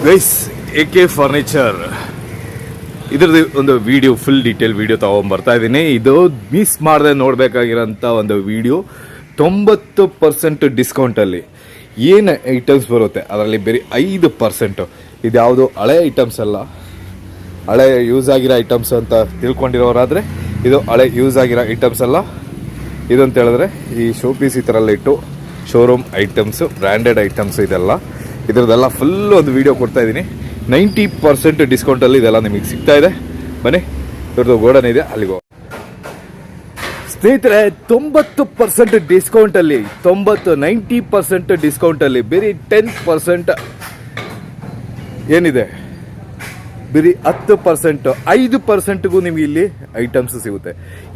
Guys AK furniture ಇದ್ರದ್ದು ಒಂದು video full detail video ತಗೊಂಡ್ಬರ್ತಾ ಇದ್ದೀನಿ. ಇದು ಮಿಸ್ ಮಾಡದೆ ನೋಡಬೇಕಾಗಿರೋಂಥ ಒಂದು ವಿಡಿಯೋ. 90% ಡಿಸ್ಕೌಂಟಲ್ಲಿ ಏನು ಐಟಮ್ಸ್ ಬರುತ್ತೆ ಅದರಲ್ಲಿ ಬರೀ 5%. ಇದ್ಯಾವುದು ಹಳೆ ಐಟಮ್ಸ್ ಅಲ್ಲ, ಹಳೆ ಯೂಸ್ ಆಗಿರೋ ಐಟಮ್ಸ್ ಅಂತ ತಿಳ್ಕೊಂಡಿರೋರಾದರೆ ಇದು ಹಳೆ ಯೂಸ್ ಆಗಿರೋ ಐಟಮ್ಸ್ ಅಲ್ಲ. ಇದಂತ ಹೇಳಿದ್ರೆ ಈ ಶೋ ಪೀಸ್ ಈ ಥರ ಎಲ್ಲ ಇಟ್ಟು ಶೋರೂಮ್ ಐಟಮ್ಸು, ಬ್ರ್ಯಾಂಡೆಡ್ ಐಟಮ್ಸ್ ಇದೆಲ್ಲ, ಇದ್ರದ್ದೆಲ್ಲ ಫುಲ್ ಒಂದು ವೀಡಿಯೋ ಕೊಡ್ತಾ ಇದ್ದೀನಿ. 90% ಡಿಸ್ಕೌಂಟಲ್ಲಿ ಇದೆಲ್ಲ ನಿಮಗೆ ಸಿಗ್ತಾ ಇದೆ. ಬನ್ನಿ, ಇವ್ರದ್ದು ಗೋಡನ್ ಇದೆ, ಅಲ್ಲಿಗೆ ಸ್ನೇಹಿತರೆ. 90% ಡಿಸ್ಕೌಂಟಲ್ಲಿ, 90% ಡಿಸ್ಕೌಂಟಲ್ಲಿ ಬರೀ 10% ಏನಿದೆ, ಬರೀ 10%, 5%ಗೂ ನಿಮಗೆ ಇಲ್ಲಿ ಐಟಮ್ಸ್ ಸಿಗುತ್ತೆ.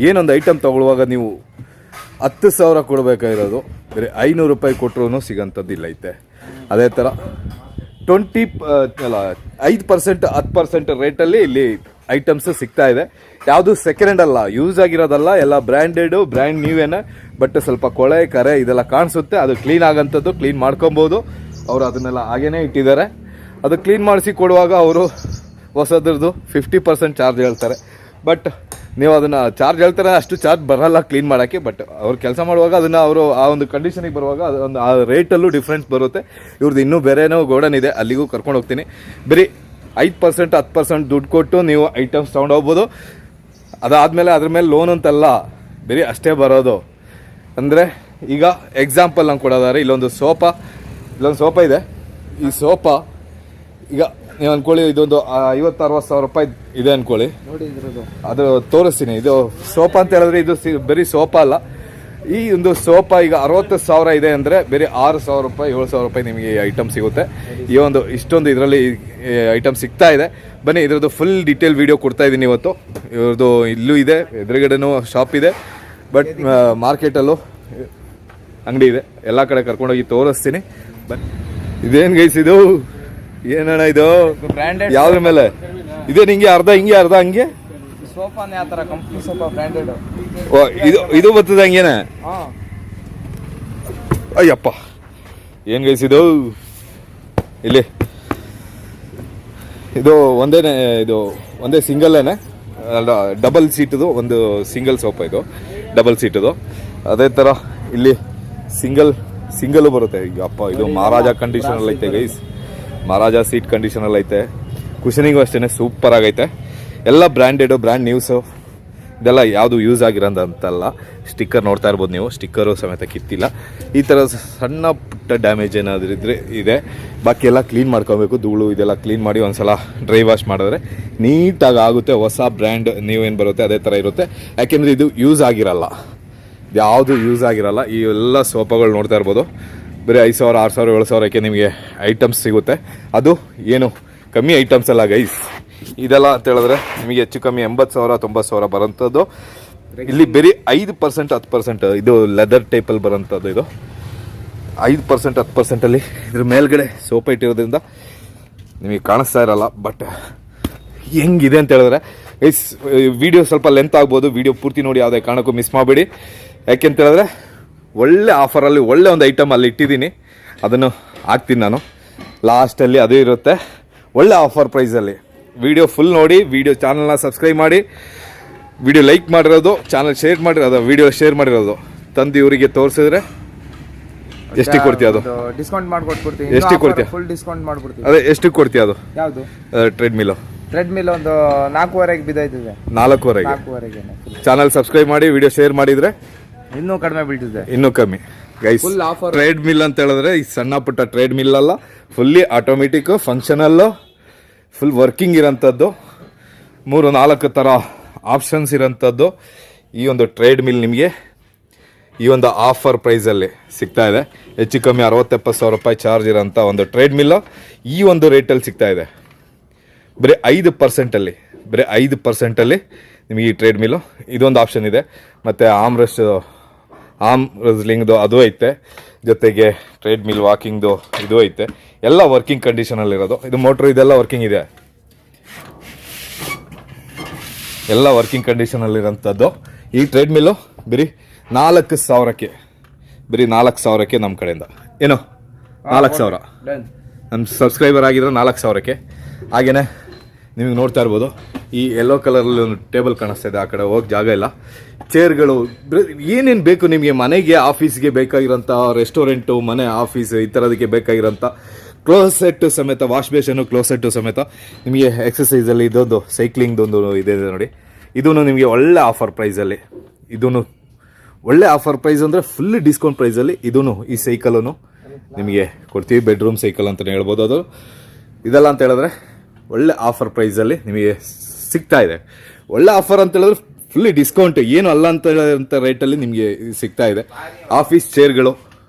ಏನೊಂದು ಐಟಮ್ ತಗೊಳ್ಳುವಾಗ ನೀವು 10,000 ಕೊಡಬೇಕಾಗಿರೋದು ಬೇರೆ 500 ರೂಪಾಯಿ ಕೊಟ್ಟರು ಸಿಗೋಂಥದ್ದು ಇಲ್ಲ ಐತೆ. ಅದೇ ಥರ 5%, 10% ರೇಟಲ್ಲಿ ಇಲ್ಲಿ ಐಟಮ್ಸ್ ಸಿಗ್ತಾ ಇದೆ. ಯಾವುದು ಸೆಕೆಂಡ್ ಹ್ಯಾಂಡ್ ಅಲ್ಲ, ಯೂಸ್ ಆಗಿರೋದಲ್ಲ, ಎಲ್ಲ ಬ್ರ್ಯಾಂಡೆಡು, ಬ್ರ್ಯಾಂಡ್ ನ್ಯೂವೇನೆ. ಬಟ್ ಸ್ವಲ್ಪ ಕೊಳೆ ಕರೆ ಇದೆಲ್ಲ ಕಾಣಿಸುತ್ತೆ. ಅದು ಕ್ಲೀನ್ ಆಗೋಂಥದ್ದು, ಕ್ಲೀನ್ ಮಾಡ್ಕೊಬೋದು. ಅವರು ಅದನ್ನೆಲ್ಲ ಹಾಗೇನೇ ಇಟ್ಟಿದ್ದಾರೆ. ಅದು ಕ್ಲೀನ್ ಮಾಡಿಸಿ ಕೊಡುವಾಗ ಅವರು ಹೊಸದ್ರದ್ದು 50% ಚಾರ್ಜ್ ಹೇಳ್ತಾರೆ. ಬಟ್ ನೀವು ಅದನ್ನು ಚಾರ್ಜ್ ಹೇಳ್ತಾರೆ, ಅಷ್ಟು ಚಾರ್ಜ್ ಬರೋಲ್ಲ ಕ್ಲೀನ್ ಮಾಡೋಕ್ಕೆ. ಬಟ್ ಅವ್ರು ಕೆಲಸ ಮಾಡುವಾಗ ಅದನ್ನು ಅವರು ಆ ಒಂದು ಕಂಡೀಷನಿಗೆ ಬರುವಾಗ ಅದೊಂದು ಆ ರೇಟಲ್ಲೂ ಡಿಫ್ರೆನ್ಸ್ ಬರುತ್ತೆ. ಇವ್ರದ್ದು ಇನ್ನೂ ಬೇರೆನೋ ಗೋಡನ್ ಇದೆ, ಅಲ್ಲಿಗೂ ಕರ್ಕೊಂಡು ಹೋಗ್ತೀನಿ. ಬರೀ 5%, 10% ದುಡ್ಡು ಕೊಟ್ಟು ನೀವು ಐಟಮ್ಸ್ ತೊಗೊಂಡೋಗ್ಬೋದು. ಅದಾದಮೇಲೆ ಅದ್ರ ಮೇಲೆ ಲೋನ್ ಅಂತಲ್ಲ, ಬರೀ ಅಷ್ಟೇ ಬರೋದು. ಅಂದರೆ ಈಗ ಎಕ್ಸಾಂಪಲ್ ನಂಗೆ ಕೊಡೋದಾದ್ರೆ ಇಲ್ಲೊಂದು ಸೋಫಾ ಇದೆ. ಈ ಸೋಫಾ ಈಗ ನೀವು ಅಂದ್ಕೊಳ್ಳಿ, ಇದೊಂದು 50-60 ಸಾವಿರ ರೂಪಾಯಿ ಇದೆ ಅಂದ್ಕೊಳ್ಳಿ. ಅದು ತೋರಿಸ್ತೀನಿ. ಇದು ಸೋಫಾ ಅಂತ ಹೇಳಿದ್ರೆ ಇದು ಬರೀ ಸೋಫಾ ಅಲ್ಲ. ಈ ಒಂದು ಸೋಫಾ ಈಗ 60,000 ಇದೆ ಅಂದರೆ ಬೇರೆ 6,000 ರೂಪಾಯಿ, 7,000 ರೂಪಾಯಿ ನಿಮಗೆ ಈ ಐಟಮ್ ಸಿಗುತ್ತೆ. ಈ ಒಂದು ಇಷ್ಟೊಂದು ಇದರಲ್ಲಿ ಐಟಮ್ ಸಿಗ್ತಾ ಇದೆ. ಬನ್ನಿ, ಇದ್ರದ್ದು ಫುಲ್ ಡೀಟೇಲ್ ವಿಡಿಯೋ ಕೊಡ್ತಾ ಇದ್ದೀನಿ ಇವತ್ತು. ಇವ್ರದ್ದು ಇಲ್ಲೂ ಇದೆ, ಎದುರುಗಡೆನೂ ಶಾಪ್ ಇದೆ. ಬಟ್ ಮಾರ್ಕೆಟಲ್ಲೂ ಅಂಗಡಿ ಇದೆ. ಎಲ್ಲ ಕಡೆ ಕರ್ಕೊಂಡೋಗಿ ತೋರಿಸ್ತೀನಿ. ಬನ್ನಿ. ಇದೇನು ಗೈಸ್ ಇದು? ಏನಣ್ಣ ಇದು? ಬ್ರ್ಯಾಂಡೆಡ್ ಯಾವ್ದ್ರ ಮೇಲೆ ಇದೆ? ನಿಂಗೆ ಅರ್ಧ ಹಿಂಗೆ ಅರ್ಧ ಹಂಗೆ ಸೋಫಾನೇ ಆ ಥರ ಕಂಪ್ನಿ ಸೋಫಾ ಬ್ರ್ಯಾಂಡೆಡ್. ಓ, ಇದು ಬರ್ತದೆ ಹಂಗೇನೆ? ಅಯ್ಯಪ್ಪ, ಏನು ಗೈಸಿದು? ಇಲ್ಲಿ ಇದು ಒಂದೇ ಸಿಂಗಲ್ಲೇನೆ, ಡಬಲ್ ಸೀಟದು ಒಂದು ಸಿಂಗಲ್ ಸೋಫಾ. ಇದು ಡಬಲ್ ಸೀಟದು. ಅದೇ ಥರ ಇಲ್ಲಿ ಸಿಂಗಲ್ ಬರುತ್ತೆ. ಅಪ್ಪ, ಇದು ಮಹಾರಾಜ ಕಂಡೀಷನಲ್ಲಿ ಐತೆ ಗೈಸ್. ಮಹಾರಾಜ ಸೀಟ್ ಕಂಡೀಷನಲ್ಲಿ ಐತೆ. ಕುಷನಿಗೂ ಅಷ್ಟೇ ಸೂಪರ್ ಆಗೈತೆ. ಎಲ್ಲ ಬ್ರ್ಯಾಂಡೆಡು, ಬ್ರ್ಯಾಂಡ್ ನ್ಯೂಸು. ಇದೆಲ್ಲ ಯಾವುದು ಯೂಸ್ ಆಗಿರೋಂತಲ್ಲ. ಸ್ಟಿಕ್ಕರ್ ನೋಡ್ತಾ ಇರ್ಬೋದು ನೀವು, ಸ್ಟಿಕ್ಕರು ಸಮೇತ ಕಿತ್ತಿಲ್ಲ. ಈ ಥರ ಸಣ್ಣ ಪುಟ್ಟ ಡ್ಯಾಮೇಜ್ ಏನಾದರೂ ಇದ್ದರೆ ಇದೆ. ಬಾಕಿ ಎಲ್ಲ ಕ್ಲೀನ್ ಮಾಡ್ಕೊಬೇಕು. ಧೂಳು ಇದೆಲ್ಲ ಕ್ಲೀನ್ ಮಾಡಿ ಒಂದ್ಸಲ ಡ್ರೈ ವಾಶ್ ಮಾಡಿದ್ರೆ ನೀಟಾಗಿ ಆಗುತ್ತೆ. ಹೊಸ ಬ್ರ್ಯಾಂಡ್ ನೀವೇನು ಬರುತ್ತೆ ಅದೇ ಥರ ಇರುತ್ತೆ. ಯಾಕೆಂದರೆ ಇದು ಯೂಸ್ ಆಗಿರಲ್ಲ, ಯಾವುದು ಯೂಸ್ ಆಗಿರಲ್ಲ. ಈ ಎಲ್ಲ ಸೋಫಾಗಳು ನೋಡ್ತಾ ಇರ್ಬೋದು. ಬರೀ 5,000, 6,000, 7,000ಕ್ಕೆ ನಿಮಗೆ ಐಟಮ್ಸ್ ಸಿಗುತ್ತೆ. ಅದು ಏನು ಕಮ್ಮಿ ಐಟಮ್ಸ್ ಅಲ್ಲ ಗೈಸ್. ಇದೆಲ್ಲ ಅಂತ ಹೇಳಿದ್ರೆ ನಿಮಗೆ ಹೆಚ್ಚು ಕಮ್ಮಿ 80,000, 90,000 ಬರೋಂಥದ್ದು. ಇಲ್ಲಿ ಬರೀ 5%, 10%. ಇದು ಲೆದರ್ ಟೈಪಲ್ಲಿ ಬರೋಂಥದ್ದು. ಇದು 5%, 10%ಅಲ್ಲಿ ಇದ್ರ ಮೇಲ್ಗಡೆ ಸೋಫಾ ಇಟ್ಟಿರೋದ್ರಿಂದ ನಿಮಗೆ ಕಾಣಿಸ್ತಾ ಇರಲ್ಲ. ಬಟ್ ಹೆಂಗಿದೆ ಅಂತ ಹೇಳಿದ್ರೆ ಗೈಸ್, ವಿಡಿಯೋ ಸ್ವಲ್ಪ ಲೆಂತ್ ಆಗ್ಬೋದು. ವಿಡಿಯೋ ಪೂರ್ತಿ ನೋಡಿ, ಯಾವುದೇ ಕಾರಣಕ್ಕೂ ಮಿಸ್ ಮಾಡಬೇಡಿ. ಯಾಕೆಂತ ಹೇಳಿದ್ರೆ ಒಳ್ಳೆ ಆಫರಲ್ಲಿ ಒಳ್ಳೆ ಒಂದು ಐಟಮ್ ಅಲ್ಲಿ ಇಟ್ಟಿದ್ದೀನಿ. ಅದನ್ನು ಹಾಕ್ತೀನಿ ನಾನು ಲಾಸ್ಟಲ್ಲಿ. ಅದು ಇರುತ್ತೆ ಒಳ್ಳೆ ಆಫರ್ ಪ್ರೈಸಲ್ಲಿ. ವಿಡಿಯೋ ಫುಲ್ ನೋಡಿ, ವಿಡಿಯೋ ಚಾನಲ್ನ ಸಬ್ಸ್ಕ್ರೈಬ್ ಮಾಡಿ, ವಿಡಿಯೋ ಲೈಕ್ ಮಾಡಿರೋದು, ಚಾನಲ್ ಶೇರ್ ಮಾಡಿರೋದು, ವಿಡಿಯೋ ಶೇರ್ ಮಾಡಿರೋದು ತಂದು ಇವರಿಗೆ ತೋರಿಸಿದ್ರೆ ಎಷ್ಟು ಕೊಡ್ತೀಯ? ಅದು ಡಿಸ್ಕೌಂಟ್ ಮಾಡ್ಕೊಡ್ತೀನಿ. ಎಷ್ಟು ಕೊಡ್ತೀಯ? ಫುಲ್ ಡಿಸ್ಕೌಂಟ್ ಮಾಡ್ಕೊಡ್ತೀನಿ. ಅದೇ ಎಷ್ಟು ಕೊಡ್ತೀಯ? ಅದು ಯಾವುದು? ಟ್ರೆಡ್ಮಿಲ್ ಒಂದು 4,500 ಬಿದ್ದೈತಿದೆ. 4,500. ಚಾನಲ್ ಸಬ್ಸ್ಕ್ರೈಬ್ ಮಾಡಿ, ವಿಡಿಯೋ ಶೇರ್ ಮಾಡಿದ್ರೆ ಇನ್ನೂ ಕಡಿಮೆ ಬೀಳ್ತಿದೆ. ಇನ್ನೂ ಕಮ್ಮಿ ಗೈಸ್. ಟ್ರೇಡ್ ಮಿಲ್ ಅಂತ ಹೇಳಿದ್ರೆ ಈ ಸಣ್ಣ ಪುಟ್ಟ ಟ್ರೇಡ್ ಮಿಲ್ ಅಲ್ಲ, ಫುಲ್ಲಿ ಆಟೋಮೆಟಿಕ್, ಫಂಕ್ಷನಲ್ಲು, ಫುಲ್ ವರ್ಕಿಂಗ್ ಇರೋಂಥದ್ದು. 3-4 ಥರ ಆಪ್ಷನ್ಸ್ ಇರೋಂಥದ್ದು. ಈ ಒಂದು ಟ್ರೇಡ್ ಮಿಲ್ ನಿಮಗೆ ಈ ಒಂದು ಆಫರ್ ಪ್ರೈಸಲ್ಲಿ ಸಿಗ್ತಾ ಇದೆ. ಹೆಚ್ಚು ಕಮ್ಮಿ 60-70 ರೂಪಾಯಿ ಚಾರ್ಜ್ ಇರೋಂಥ ಒಂದು ಟ್ರೇಡ್ ಮಿಲ್ಲು ಈ ಒಂದು ರೇಟಲ್ಲಿ ಸಿಗ್ತಾ ಇದೆ. ಬರೀ 5%ಅಲ್ಲಿ, ಬರೀ 5%ಅಲ್ಲಿ ನಿಮಗೆ ಈ ಟ್ರೇಡ್ ಮಿಲ್ಲು. ಇದೊಂದು ಆಪ್ಷನ್ ಇದೆ. ಮತ್ತು ಆರ್ಮ್ ರೆಸ್ಲಿಂಗ್ದು ಅದು ಐತೆ. ಜೊತೆಗೆ ಟ್ರೇಡ್ ಮಿಲ್ ವಾಕಿಂಗ್ದು ಇದು ಐತೆ. ಎಲ್ಲ ವರ್ಕಿಂಗ್ ಕಂಡೀಷನಲ್ಲಿರೋದು. ಇದು ಮೋಟ್ರು ಇದೆಲ್ಲ ವರ್ಕಿಂಗ್ ಇದೆ, ಎಲ್ಲ ವರ್ಕಿಂಗ್ ಕಂಡೀಷನಲ್ಲಿರೋಂಥದ್ದು. ಈ ಟ್ರೇಡ್ ಮಿಲ್ಲು ಬರೀ 4,000ಕ್ಕೆ, ಬರೀ 4,000ಕ್ಕೆ ನಮ್ಮ ಕಡೆಯಿಂದ. ಏನು 4,000? ನಮ್ಮ ಸಬ್ಸ್ಕ್ರೈಬರ್ ಆಗಿದ್ರೆ 4,000ಕ್ಕೆ. ಹಾಗೆಯೇ ನಿಮಗೆ ನೋಡ್ತಾ ಇರ್ಬೋದು ಈ ಯೆಲ್ಲೋ ಕಲರಲ್ಲಿ ಒಂದು ಟೇಬಲ್ ಕಾಣಿಸ್ತಾ ಇದೆ, ಆ ಕಡೆ ಹೋಗಿ ಜಾಗ ಇಲ್ಲ. ಚೇರ್ಗಳು ಏನೇನು ಬೇಕು ನಿಮಗೆ ಮನೆಗೆ ಆಫೀಸ್ಗೆ ಬೇಕಾಗಿರೋಂಥ, ರೆಸ್ಟೋರೆಂಟು, ಮನೆ, ಆಫೀಸ್ ಈ ಥರದಕ್ಕೆ ಬೇಕಾಗಿರೋಂಥ ಕ್ಲೋಸೆಟ್ಟು ಸಮೇತ, ವಾಶ್ ಬೇಷನ್ನು ಕ್ಲೋಸೆಟ್ಟು ಸಮೇತ ನಿಮಗೆ ಎಕ್ಸಸೈಸಲ್ಲಿ ಇದೊಂದು ಸೈಕ್ಲಿಂಗ್ದೊಂದು ಇದೆ ನೋಡಿ. ಇದೂ ನಿಮಗೆ ಒಳ್ಳೆ ಆಫರ್ ಪ್ರೈಸಲ್ಲಿ, ಇದೂ ಒಳ್ಳೆ ಆಫರ್ ಪ್ರೈಸ್ ಅಂದರೆ ಫುಲ್ ಡಿಸ್ಕೌಂಟ್ ಪ್ರೈಸಲ್ಲಿ ಇದೂ ಈ ಸೈಕಲನ್ನು ನಿಮಗೆ ಕೊಡ್ತೀವಿ. ಬೆಡ್ರೂಮ್ ಸೈಕಲ್ ಅಂತಲೇ ಹೇಳ್ಬೋದು. ಅದು ಇದೆಲ್ಲ ಅಂತ ಹೇಳಿದ್ರೆ ಒಳ್ಳೆ ಆಫರ್ ಪ್ರೈಸಲ್ಲಿ ನಿಮಗೆ ಸಿಗ್ತಾ ಇದೆ. ಒಳ್ಳೆ ಆಫರ್ ಅಂತ ಹೇಳಿದ್ರೆ ಫುಲ್ಲಿ ಡಿಸ್ಕೌಂಟ್, ಏನು ಅಲ್ಲ ಅಂತ ಹೇಳೋಂಥ ರೇಟಲ್ಲಿ ನಿಮಗೆ ಸಿಗ್ತಾ ಇದೆ. ಆಫೀಸ್ ಚೇರ್ಗಳು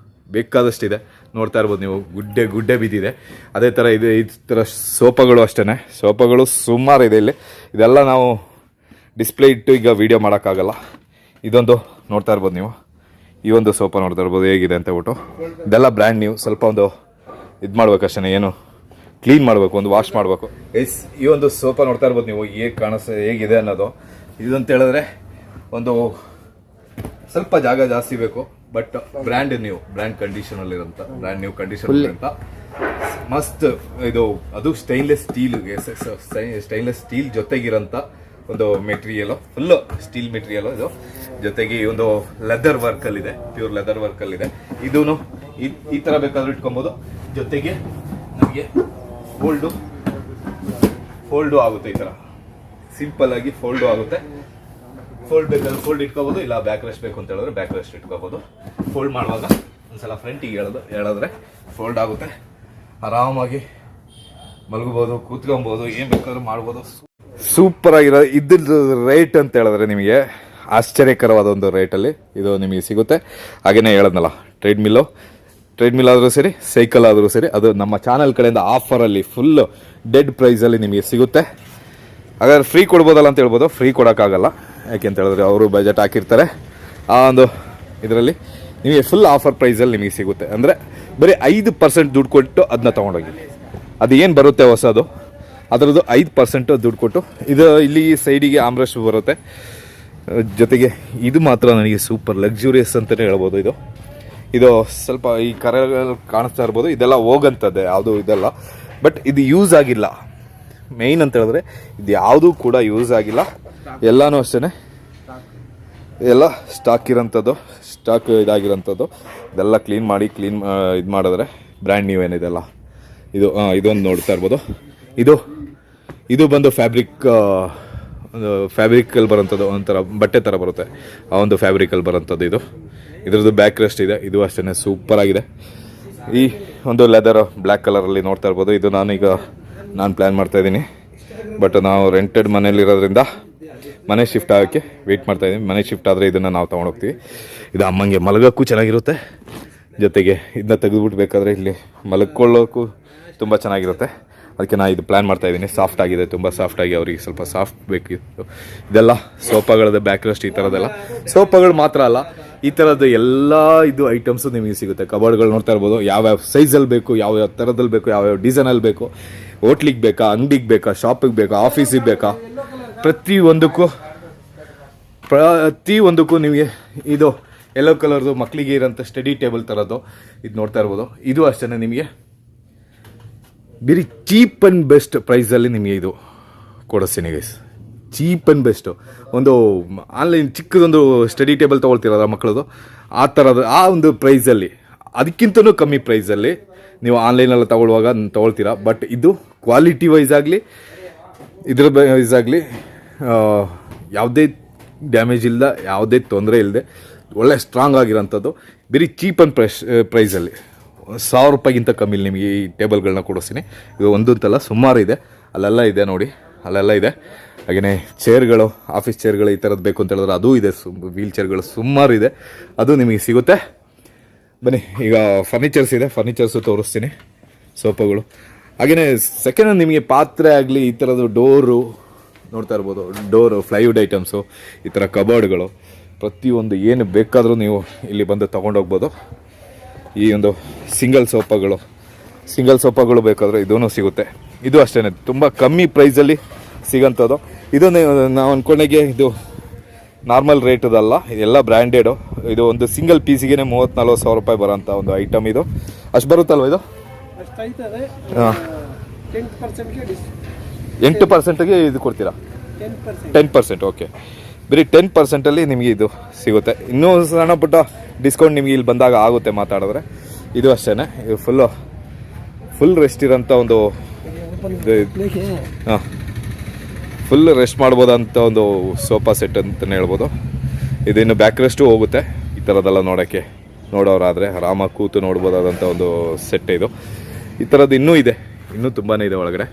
ಬೇಕಾದಷ್ಟಿದೆ, ನೋಡ್ತಾ ಇರ್ಬೋದು ನೀವು. ಗುಡ್ಡೆ ಬಿದ್ದಿದೆ. ಅದೇ ಥರ ಇದೆ ಈ ಥರ ಸೋಫಾಗಳು ಅಷ್ಟೇ, ಸೋಫಾಗಳು ಸುಮಾರು ಇದೆ ಇಲ್ಲಿ. ಇದೆಲ್ಲ ನಾವು ಡಿಸ್ಪ್ಲೇ ಇಟ್ಟು ಈಗ ವೀಡಿಯೋ ಮಾಡೋಕ್ಕಾಗಲ್ಲ. ಇದೊಂದು ನೋಡ್ತಾ ಇರ್ಬೋದು ನೀವು, ಈ ಒಂದು ಸೋಫಾ ನೋಡ್ತಾ ಇರ್ಬೋದು ಹೇಗಿದೆ ಅಂತ ಹೇಳ್ಬಿಟ್ಟು. ಇದೆಲ್ಲ ಬ್ರ್ಯಾಂಡ್ ನ್ಯೂ. ಸ್ವಲ್ಪ ಒಂದು ಇದು ಮಾಡ್ಬೇಕಷ್ಟೇ, ಏನು ಕ್ಲೀನ್ ಮಾಡಬೇಕು, ಒಂದು ವಾಶ್ ಮಾಡಬೇಕು. ಈ ಒಂದು ಸೋಫಾ ನೋಡ್ತಾ ಇರ್ಬೋದು ನೀವು ಹೇಗಿದೆ ಅನ್ನೋದು. ಇದಂತ ಹೇಳಿದ್ರೆ ಒಂದು ಸ್ವಲ್ಪ ಜಾಗ ಜಾಸ್ತಿ ಬೇಕು, ಬಟ್ ಬ್ರ್ಯಾಂಡ್ ಕಂಡೀಷನಲ್ಲಿರೋಂಥ, ಬ್ರ್ಯಾಂಡ್ ನ್ಯೂ ಕಂಡೀಷನ್ ಅಂತ ಮಸ್ತ್. ಇದು ಅದು ಸ್ಟೈನ್ಲೆಸ್ ಸ್ಟೀಲ್ ಜೊತೆಗಿರೋಂಥ ಒಂದು ಮೆಟೀರಿಯಲು, ಫುಲ್ಲು ಸ್ಟೀಲ್ ಮೆಟೀರಿಯಲು ಇದು. ಜೊತೆಗೆ ಈ ಒಂದು ಲೆದರ್ ವರ್ಕಲ್ಲಿದೆ, ಪ್ಯೂರ್ ಲೆದರ್ ವರ್ಕಲ್ಲಿದೆ. ಇದೂ ಈ ಥರ ಬೇಕಾದ್ರೂ ಇಟ್ಕೊಬೋದು. ಜೊತೆಗೆ ನಮಗೆ ಫೋಲ್ಡು ಆಗುತ್ತೆ. ಈ ಥರ ಸಿಂಪಲ್ ಆಗಿ ಫೋಲ್ಡು ಆಗುತ್ತೆ. ಫೋಲ್ಡ್ ಬೇಕಾದ್ರೆ ಫೋಲ್ಡ್ ಇಟ್ಕೋಬೋದು, ಇಲ್ಲ ಬ್ಯಾಕ್ ರೆಸ್ಟ್ ಬೇಕು ಅಂತ ಹೇಳಿದ್ರೆ ಬ್ಯಾಕ್ ರೆಸ್ಟ್ ಇಟ್ಕೋಬೋದು. ಫೋಲ್ಡ್ ಮಾಡುವಾಗ ಒಂದ್ಸಲ ಫ್ರಂಟಿಗೆ ಹೇಳಿದ್ರೆ ಫೋಲ್ಡ್ ಆಗುತ್ತೆ. ಆರಾಮಾಗಿ ಮಲಗಬಹುದು, ಕೂತ್ಕೊಬೋದು, ಏನು ಬೇಕಾದ್ರೂ ಮಾಡ್ಬೋದು. ಸೂಪರ್ ಆಗಿರೋ ಇದ್ರದ್ದು ರೇಟ್ ಅಂತ ಹೇಳಿದ್ರೆ ನಿಮಗೆ ಆಶ್ಚರ್ಯಕರವಾದ ಒಂದು ರೇಟಲ್ಲಿ ಇದು ನಿಮಗೆ ಸಿಗುತ್ತೆ. ಹಾಗೆಯೇ ಹೇಳೋದ್ನಲ್ಲ, ಟ್ರೇಡ್ಮಿಲ್ ಆದರೂ ಸರಿ, ಸೈಕಲ್ ಆದರೂ ಸರಿ, ಅದು ನಮ್ಮ ಚಾನಲ್ ಕಡೆಯಿಂದ ಆಫರಲ್ಲಿ ಫುಲ್ಲು ಡೆಡ್ ಪ್ರೈಸಲ್ಲಿ ನಿಮಗೆ ಸಿಗುತ್ತೆ. ಹಾಗಾದ್ರೆ ಫ್ರೀ ಕೊಡ್ಬೋದಲ್ಲ ಅಂತ ಹೇಳ್ಬೋದು. ಫ್ರೀ ಕೊಡೋಕ್ಕಾಗಲ್ಲ, ಯಾಕೆ ಅಂತ ಹೇಳಿದ್ರೆ ಅವರು ಬಜೆಟ್ ಹಾಕಿರ್ತಾರೆ. ಆ ಒಂದು ಇದರಲ್ಲಿ ನಿಮಗೆ ಫುಲ್ ಆಫರ್ ಪ್ರೈಸಲ್ಲಿ ನಿಮಗೆ ಸಿಗುತ್ತೆ. ಅಂದರೆ ಬರೀ 5% ದುಡ್ಡು ಕೊಟ್ಟು ಅದನ್ನ ತೊಗೊಂಡೋಗಿ, ಅದು ಏನು ಬರುತ್ತೆ ಹೊಸದು ಅದರದ್ದು 5% ದುಡ್ಡು ಕೊಟ್ಟು. ಇದು ಇಲ್ಲಿ ಸೈಡಿಗೆ ಆಮ್ರೆಸ್ಟ್ ಬರುತ್ತೆ. ಜೊತೆಗೆ ಇದು ಮಾತ್ರ ನನಗೆ ಸೂಪರ್ ಲಕ್ಸುರಿಯಸ್ ಅಂತಲೇ ಹೇಳ್ಬೋದು. ಇದು ಸ್ವಲ್ಪ ಈ ಕರೆಗಳು ಕಾಣಿಸ್ತಾ ಇರ್ಬೋದು, ಇದೆಲ್ಲ ಹೋಗಂಥದ್ದೇ, ಯಾವುದು ಇದೆಲ್ಲ. ಬಟ್ ಇದು ಯೂಸ್ ಆಗಿಲ್ಲ. ಮೇಯ್ನ್ ಅಂತ ಹೇಳಿದ್ರೆ ಇದು ಯಾವುದೂ ಕೂಡ ಯೂಸ್ ಆಗಿಲ್ಲ. ಎಲ್ಲನೂ ಅಷ್ಟೇ, ಎಲ್ಲ ಸ್ಟಾಕ್ ಇದಾಗಿರೋಂಥದ್ದು. ಇದೆಲ್ಲ ಕ್ಲೀನ್ ಮಾಡಿ ಇದು ಮಾಡಿದ್ರೆ ಬ್ರ್ಯಾಂಡ್ ನ್ಯೂ ಏನಿದೆಲ್ಲ ಇದೊಂದು ನೋಡ್ತಾ ಇರ್ಬೋದು. ಇದು ಬಂದು ಫ್ಯಾಬ್ರಿಕಲ್ಲಿ ಬರೋಂಥದ್ದು, ಒಂಥರ ಬಟ್ಟೆ ಥರ ಬರುತ್ತೆ, ಆ ಒಂದು ಫ್ಯಾಬ್ರಿಕಲ್ಲಿ ಬರೋಂಥದ್ದು. ಇದ್ರದ್ದು ಬ್ಯಾಕ್ ರೆಸ್ಟ್ ಇದೆ, ಇದು ಅಷ್ಟೇ ಸೂಪರ್ ಆಗಿದೆ. ಈ ಒಂದು ಲೆದರ್ ಬ್ಲ್ಯಾಕ್ ಕಲರಲ್ಲಿ ನೋಡ್ತಾ ಇರ್ಬೋದು. ಇದು ನಾನು ಪ್ಲ್ಯಾನ್ ಮಾಡ್ತಾಯಿದ್ದೀನಿ, ಬಟ್ ನಾವು ರೆಂಟೆಡ್ ಮನೇಲಿರೋದ್ರಿಂದ ಮನೆ ಶಿಫ್ಟ್ ಆಗೋಕ್ಕೆ ವೆಯ್ಟ್ ಮಾಡ್ತಾಯಿದ್ದೀನಿ. ಮನೆ ಶಿಫ್ಟ್ ಆದರೆ ಇದನ್ನು ನಾವು ತೊಗೊಂಡೋಗ್ತೀವಿ. ಇದು ಅಮ್ಮಂಗೆ ಮಲಗೋಕ್ಕೂ ಚೆನ್ನಾಗಿರುತ್ತೆ. ಜೊತೆಗೆ ಇದನ್ನ ತೆಗೆದುಬಿಟ್ಟು ಬೇಕಾದರೆ ಇಲ್ಲಿ ಮಲ್ಕೊಳ್ಳೋಕ್ಕೂ ತುಂಬ ಚೆನ್ನಾಗಿರುತ್ತೆ. ಅದಕ್ಕೆ ನಾನು ಇದು ಪ್ಲ್ಯಾನ್ ಮಾಡ್ತಾಯಿದ್ದೀನಿ. ಸಾಫ್ಟ್ ಆಗಿದೆ, ತುಂಬ ಸಾಫ್ಟಾಗಿ, ಅವರಿಗೆ ಸ್ವಲ್ಪ ಸಾಫ್ಟ್ ಬೇಕಿತ್ತು. ಇದೆಲ್ಲ ಸೋಫಾಗಳದ್ದು ಬ್ಯಾಕ್ ರೆಸ್ಟ್ ಈ ಥರದ್ದೆಲ್ಲ. ಸೋಫಾಗಳು ಮಾತ್ರ ಅಲ್ಲ, ಈ ಥರದ್ದು ಎಲ್ಲ ಇದು ಐಟಮ್ಸು ನಿಮಗೆ ಸಿಗುತ್ತೆ. ಕಬೋರ್ಡ್ಗಳು ನೋಡ್ತಾ ಇರ್ಬೋದು, ಯಾವ್ಯಾವ ಸೈಜಲ್ಲಿ ಬೇಕು, ಯಾವ್ಯಾವ ಥರದಲ್ಲಿ ಬೇಕು, ಯಾವ್ಯಾವ ಡಿಸೈನಲ್ಲಿ ಬೇಕು, ಹೋಟ್ಲಿಗೆ ಬೇಕಾ, ಅಂಗಡಿಗೆ ಬೇಕಾ, ಶಾಪಿಗೆ ಬೇಕಾ, ಆಫೀಸಿಗೆ ಬೇಕಾ, ಪ್ರತಿಯೊಂದಕ್ಕೂ ನಿಮಗೆ ಇದು ಯೆಲ್ಲೋ ಕಲರ್ದು ಮಕ್ಕಳಿಗೆ ಇರೋಂಥ ಸ್ಟಡಿ ಟೇಬಲ್ ಥರದ್ದು ಇದು ನೋಡ್ತಾ ಇರ್ಬೋದು. ಇದು ಅಷ್ಟೇ ನಿಮಗೆ ಬರೀ ಚೀಪ್ ಆ್ಯಂಡ್ ಬೆಸ್ಟ್ ಪ್ರೈಸಲ್ಲಿ ನಿಮಗೆ ಇದು ಕೊಡಿಸ್ತೀನಿ ಗೈಸ್. Cheap and best. ಒಂದು ಆನ್ಲೈನ್ ಚಿಕ್ಕದೊಂದು ಸ್ಟಡಿ ಟೇಬಲ್ ತೊಗೊಳ್ತೀರಲ್ಲ ಮಕ್ಕಳದು, ಆ ಥರದ ಆ ಒಂದು ಪ್ರೈಸಲ್ಲಿ, ಅದಕ್ಕಿಂತಲೂ ಕಮ್ಮಿ ಪ್ರೈಸಲ್ಲಿ ನೀವು ಆನ್ಲೈನಲ್ಲಿ ತೊಗೊಳ್ತೀರಾ. ಬಟ್ ಇದು ಕ್ವಾಲಿಟಿ ವೈಸ್ ಆಗಲಿ, ಇದ್ರ ವೈಸ್ ಆಗಲಿ ಯಾವುದೇ ಡ್ಯಾಮೇಜ್ ಇಲ್ಲದ, ಯಾವುದೇ ತೊಂದರೆ ಇಲ್ಲದೆ ಒಳ್ಳೆ ಸ್ಟ್ರಾಂಗ್ ಆಗಿರೋಂಥದ್ದು. ಬರೀ ಚೀಪ್ ಆ್ಯಂಡ್ ಪ್ರೈಸಲ್ಲಿ 1,000 ರೂಪಾಯಿಗಿಂತ ಕಮ್ಮಿ ನಿಮಗೆ ಈ ಟೇಬಲ್ಗಳನ್ನ ಕೊಡಿಸ್ತೀನಿ. ಇದು ಒಂದಂತಲ್ಲ, ಸುಮಾರು ಇದೆ. ಅಲ್ಲೆಲ್ಲ ಇದೆ ನೋಡಿ, ಅಲ್ಲೆಲ್ಲ ಇದೆ. ಹಾಗೆಯೇ ಚೇರ್ಗಳು, ಆಫೀಸ್ ಚೇರ್ಗಳು ಈ ಥರದ್ದು ಬೇಕು ಅಂತ ಹೇಳಿದ್ರೆ ಅದೂ ಇದೆ. ವೀಲ್ ಚೇರ್ಗಳು ಸುಮಾರು ಇದೆ, ಅದು ನಿಮಗೆ ಸಿಗುತ್ತೆ. ಬನ್ನಿ, ಈಗ ಫರ್ನಿಚರ್ಸ್ ಇದೆ, ಫರ್ನಿಚರ್ಸು ತೋರಿಸ್ತೀನಿ, ಸೋಫಾಗಳು. ಹಾಗೆಯೇ ಸೆಕೆಂಡ್ ನಿಮಗೆ ಪಾತ್ರೆ ಆಗಲಿ, ಈ ಥರದ್ದು ಡೋರು ನೋಡ್ತಾ ಇರ್ಬೋದು, ಫ್ಲೈವುಡ್ ಐಟಮ್ಸು, ಈ ಥರ ಕಬೋರ್ಡ್ಗಳು, ಪ್ರತಿಯೊಂದು ಏನು ಬೇಕಾದರೂ ನೀವು ಇಲ್ಲಿ ಬಂದು ತೊಗೊಂಡೋಗ್ಬೋದು. ಈ ಒಂದು ಸಿಂಗಲ್ ಸೋಫಾಗಳು ಬೇಕಾದರೆ ಇದೂ ಸಿಗುತ್ತೆ. ಇದು ಅಷ್ಟೇ ತುಂಬ ಕಮ್ಮಿ ಪ್ರೈಸಲ್ಲಿ ಸಿಗೋಂಥದ್ದು. ಇದು ನಾವು ಅಂದ್ಕೊಂಡಾಗೆ ಇದು ನಾರ್ಮಲ್ ರೇಟದಲ್ಲ, ಇದೆಲ್ಲ ಬ್ರ್ಯಾಂಡೆಡು. ಇದು ಒಂದು ಸಿಂಗಲ್ ಪೀಸಿಗೆ 30-40 ಸಾವಿರ ರೂಪಾಯಿ ಬರೋಂಥ ಒಂದು ಐಟಮ್. ಇದು ಅಷ್ಟು ಬರುತ್ತಲ್ವ? ಇದು ಆಯ್ತದೆ ಹಾಂ 10%ಗೆ 8%ಗೆ ಇದು ಕೊಡ್ತೀರಾ 10%. 10%. ಓಕೆ, ಬರೀ 10%ಅಲ್ಲಿ ನಿಮಗೆ ಇದು ಸಿಗುತ್ತೆ. ಇನ್ನೂ ಸಣ್ಣ ಪುಟ್ಟ ಡಿಸ್ಕೌಂಟ್ ನಿಮಗೆ ಇಲ್ಲಿ ಬಂದಾಗ ಆಗುತ್ತೆ ಮಾತಾಡಿದ್ರೆ. ಇದು ಅಷ್ಟೇ, ಇದು ಫುಲ್ ರೆಸ್ಟ್ ಇರೋಂಥ ಒಂದು ಹಾಂ, ಫುಲ್ ರೆಸ್ಟ್ ಮಾಡ್ಬೋದಂಥ ಒಂದು ಸೋಫಾ ಸೆಟ್ ಅಂತಲೇ ಹೇಳ್ಬೋದು. ಇದಿನ್ನು ಬ್ಯಾಕ್ ರೆಸ್ಟು ಹೋಗುತ್ತೆ ಈ ಥರದ್ದೆಲ್ಲ ನೋಡೋರಾದರೆ ಆರಾಮಾಗಿ ಕೂತು ನೋಡ್ಬೋದಾದಂಥ ಒಂದು ಸೆಟ್ ಇದು. ಈ ಥರದ್ದು ಇನ್ನೂ ಇದೆ, ಇನ್ನೂ ತುಂಬಾ ಇದೆ ಒಳಗಡೆ.